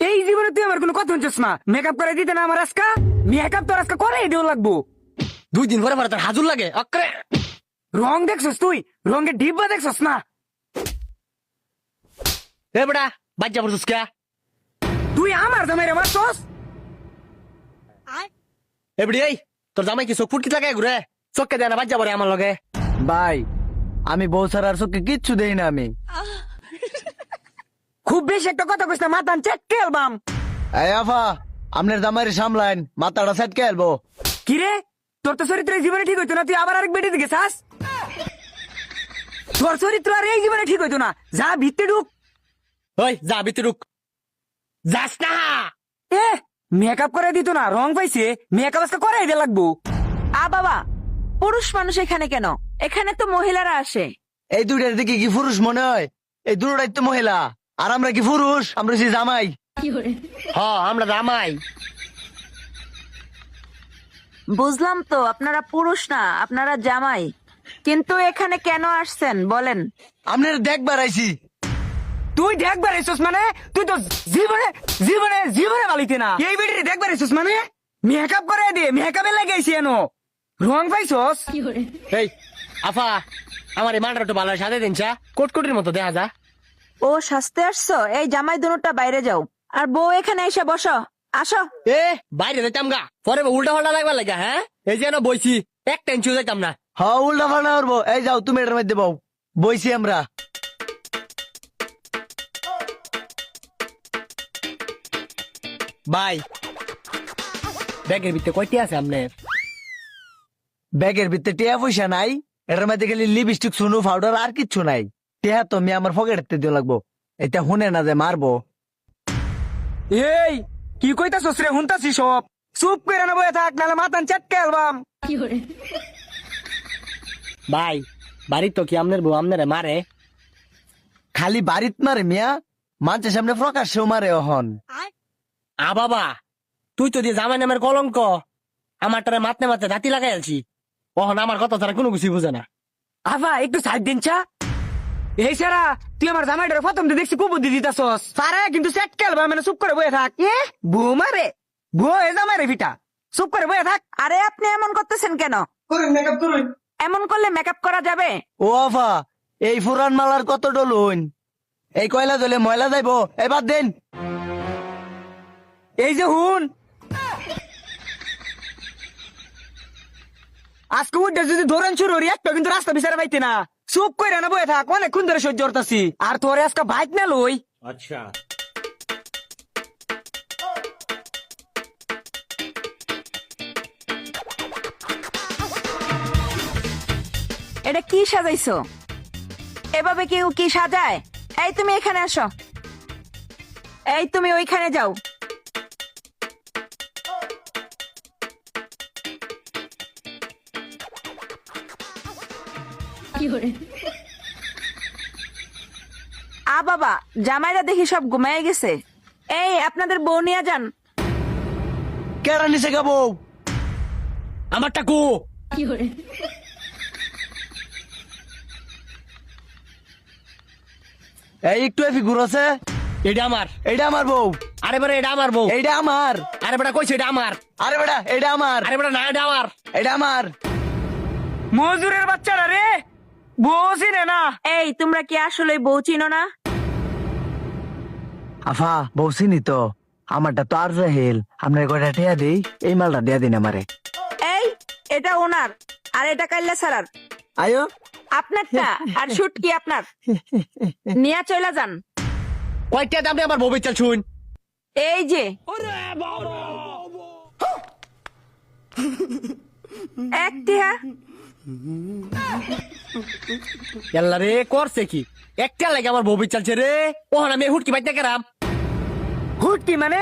এই জীবনে তুই আমার কোনো কথা শুনছিস না। মেকআপ করে দিতে না আমার আজকা, মেকআপ তোর আজকা করে দিও লাগবো। 2 দিন পরে পরে তোর হাজুর লাগে অক্রে। রং দেখছস তুই, রঙের ডিব্বা দেখছস না? এ বেটা বাচ্চা পড়ছিস কে? তুই আমার জামাই রে মারছস। এ বেড়ি এই তোর জামাই কি চোখ ফুটকি লাগায় ঘুরে? চোখকে দেয় না বাচ্চা পড়ে আমার লগে। ভাই আমি বউ ছাড়ার চোখে কিচ্ছু দেই না আমি। খুব বেশি একটা কথা কইছ না, মাথান চেটকে আলবাম। এই আফা আপনার জামাইরে সামলাইন, মাথাটা সেটকে আলবো। কি রে, তোর তো চরিত্র এই জীবনে ঠিক হইতো না, তুই আবার আরেক বেটি দিকে চাস? তোর চরিত্র আর এই জীবনে ঠিক হইতো না, যা ভিত্তি ঢুক। ওই যা ভিতরে ঢুক। যাস না। এ মেকআপ করে দিত না, রং পাইছে, মেকআপ আজকে করাই দিয়ে লাগবো। বাবা, পুরুষ মানুষ এখানে কেন? এখানে তো মহিলারা আসে। এই দুইটার দিকে কি পুরুষ মনে হয়? এই দুটোটাই তো মহিলা, আর আমরা কি পুরুষ? আমরা সে জামাই। হ আমরা জামাই। বুঝলাম তো আপনারা পুরুষ না, আপনারা জামাই। কিন্তু এখানে কেন আসছেন বলেন? আপনার দেখবার আইছি। তুই দেখবার এসছিস মানে? তুই তো জীবনে জীবনে জীবনে বালিতে না। এই বেটি দেখবার এসছিস মানে? মেকআপ করে দে, মেকআপে লাগাইছি এনো, রং পাইছস? এই আফা আমার এই মানটা একটু ভালো সাথে দিন চা, কোটকুটির মতো দেখা যা। ও সাজতে আসছো? এই জামাই দুটোটা বাইরে যাও, আর বউ এখানে এসে বসো। আসো। এ বাইরে যাইতাম গা, পরে উল্টা পাল্টা লাগবার লাগা। হ্যাঁ এই যে বইছি একটা ইঞ্চিও যাইতাম না। হ্যাঁ উল্টা পাল্টা করবো। এই যাও তুমি এটার মধ্যে বউ, বইছি আমরা। ভাই ব্যাগের ভিতরে কয়টি আছে আপনার? ব্যাগের ভিতরে টিয়া পয়সা নাই, এটার মধ্যে খালি লিপস্টিক, সুনু, পাউডার আর কিচ্ছু নাই। টিয়া তো আমি আমার পকেটে দিয়ে লাগবো, এটা শুনে না যে মারবো। এই কি কইতাছস রে? হুনতাছি সব, চুপ করে না বয়ে থাক, নাহলে মাথান চেটকে আলবাম। ভাই বাড়ি তো কি আপনার বউ আপনারে মারে? খালি বাড়িত মারে মিয়া, মানুষের সামনে প্রকাশ্যেও মারে অহন। বাবা তুই তো দিয়ে জামাই নামের কলঙ্ক, আমার টারে মাথনে মাথনে দাঁতি লাগাই আলছি। ওহন আমার কথা তারা কোনো কিছু বুঝে না। আফা একটু সাইড দিন চা। এই সারা তুই আমার জামাইটার প্রথম দিয়ে দেখছি কুবুদ্ধি দিতাছস, সারা কিন্তু চেটকে আলবাম, মানে চুপ করে বয়ে থাক। বউ মারে, বউ এ জামাইরে ফিটা, চুপ করে বয়ে থাক। আরে আপনি এমন করতেছেন কেন? করুন মেকআপ করুন। এমন করলে মেকআপ করা যাবে? ও আফা এই ফুরান মালার কত ডলুন, এই কয়লা দলে ময়লা যাইবো, এবার দেন। এই যে হুন, আজকে উঠে যদি ধরেন শুরু করি একটা কিন্তু রাস্তা বিচারে পাইতে না। চুপ করে না বয়ে থাক, অনেকক্ষণ ধরে সহ্য করতেছি। আর তোরে আজকে বাইক না লই। আচ্ছা এটা কি সাজাইছো? এভাবে কেউ কি সাজায়? এই তুমি এখানে আসো, এই তুমি ওইখানে যাও। বাবা, জামাইরা দেখি সব ঘুমায় গেছে। এই আপনাদের বউ নিয়ে যান। কেডা নিচে গাবো? আমার টাকু। এই একটু ফিগুর আছে, এটা আমার। এইটা আমার বউ। আরে বেটা এটা আমার বউ। এইটা আমার। আরে বেটা কইছে এটা আমার। আরে বেটা এইটা আমার। আরে বেটা না এটা আমার। এইটা আমার। মজুরের বাচ্চারা রে, বউ চিনে না। এই তোমরা কি আসলে বউ চিনো না? আফা বউ চিনি তো, আমারটা তো আর রাহেল। আপনার কয়টা টিয়া দিই, এই মালটা দিয়া দিন আমারে। এই এটা ওনার, আর এটা কাইল্লা সারার। আয়ো আপনারটা আর শুট কি আপনার? নিয়ে চলে যান। কয়টা দাম আমার বউ বেচাল শুন। এই যে একটা। এল্লা রে করছে কি? একটা লাগে আমার বউ বেচালছে রে। ওহন আমি হুটকি বাইতে গেলাম। হুটকি মানে?